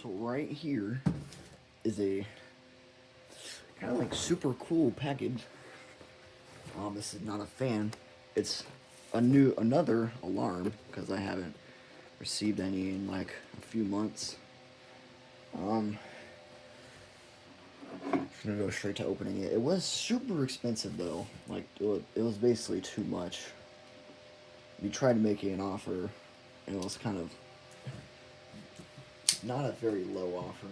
So right here is a kind of like super cool package. This is not a fan. It's another alarm because I haven't received any in like a few months. I'm gonna go straight to opening it. It was super expensive though. Like it was basically too much. We tried making an offer, and it was kind of not a very low offer,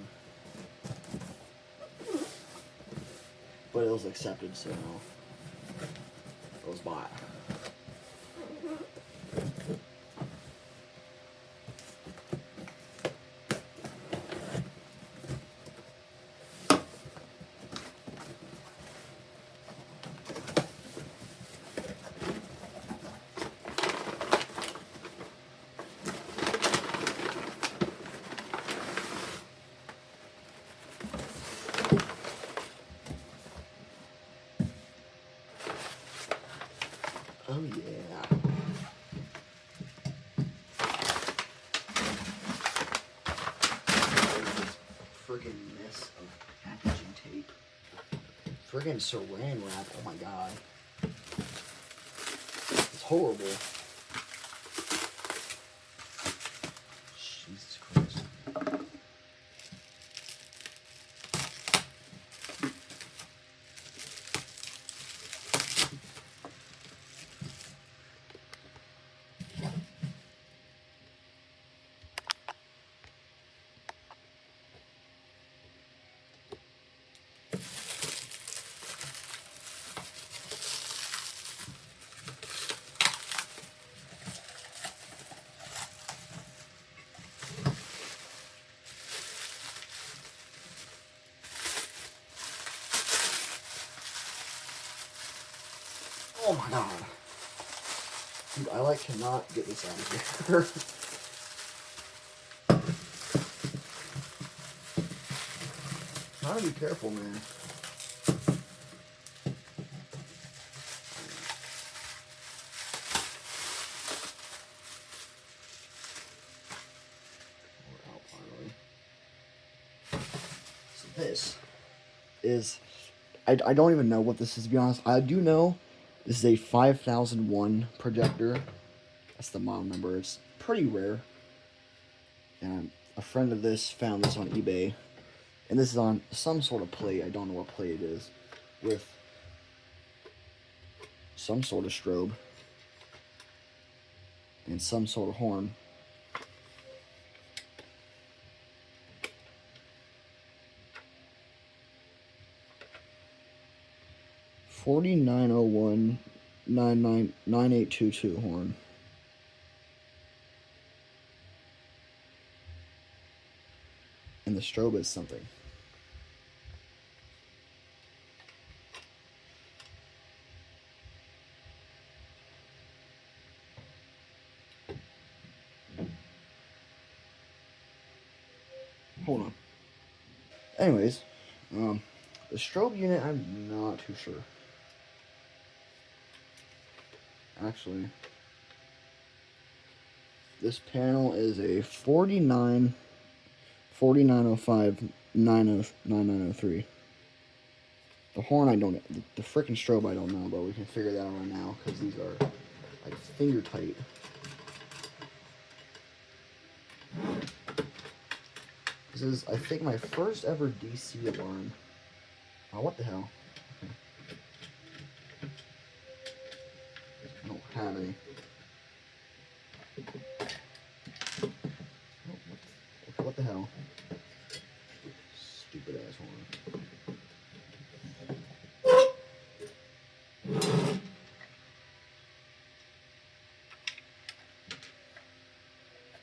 but it was accepted, so it was bought. Oh yeah. Friggin' mess of packaging tape. Friggin' saran wrap. Oh my god. It's horrible. Jesus Christ. Oh my god. Dude, I like cannot get this out of here. Gotta be careful, man. We're out finally. So this is, I don't even know what this is, to be honest. I do know this is a 5001 projector. That's the model number. It's pretty rare. And a friend of this found this on eBay. And this is on some sort of plate. I don't know what plate it is. With some sort of strobe. And some sort of horn. $49.01 9822 horn. And the strobe is something. Hold on. Anyways, the strobe unit, I'm not too sure. Actually, this panel is a 4905 9903. The horn I don't, the freaking strobe I don't know, but we can figure that out right now because these are like finger tight. This is, I think, my first ever DC alarm. Oh, what the hell? I don't have any. Oh, what the hell? Stupid ass horn.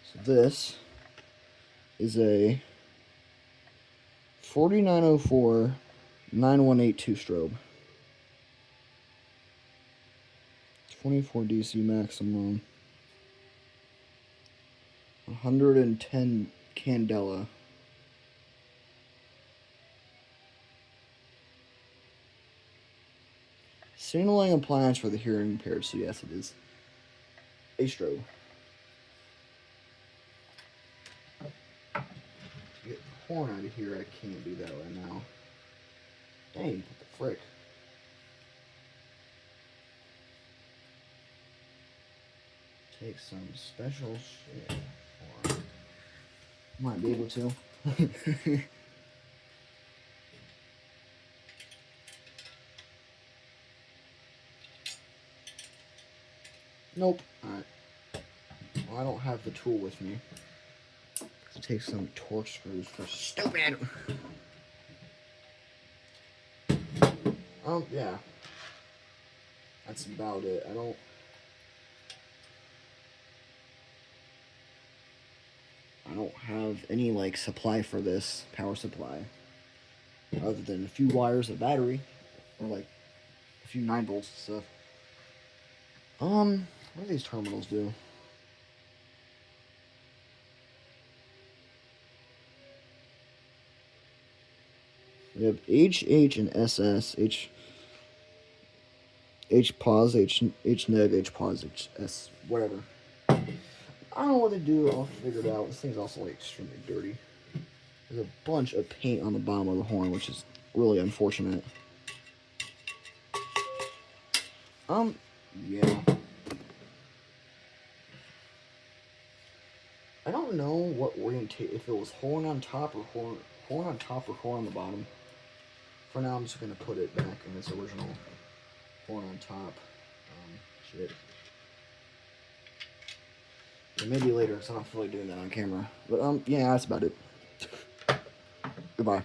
So this is a 4904 9182 strobe. 24 DC maximum. 110 candela. Signaling appliance for the hearing impaired, so yes, it is a strobe. Get horn out of here, I can't do that right now. Dang, what the frick? Take some special shit. Or might be able to. Nope. Alright. Well, I don't have the tool with me. Let's take some torque screws for stupid. Yeah. That's about it. I don't have any like supply for this power supply, other than a few wires of battery, or like a few 9 volts and stuff. What do these terminals do? We have H, H, and SS. H pause, H neg, H pause, H S, whatever. I don't know what they do. I'll figure it out. This thing's also like extremely dirty. There's a bunch of paint on the bottom of the horn, which is really unfortunate. Yeah. I don't know what orientation, if it was horn on top or horn on top or horn on the bottom. For now, I'm just gonna put it back in its original horn on top. Shit. And maybe later, because I don't feel like doing that on camera. But yeah, that's about it. Goodbye.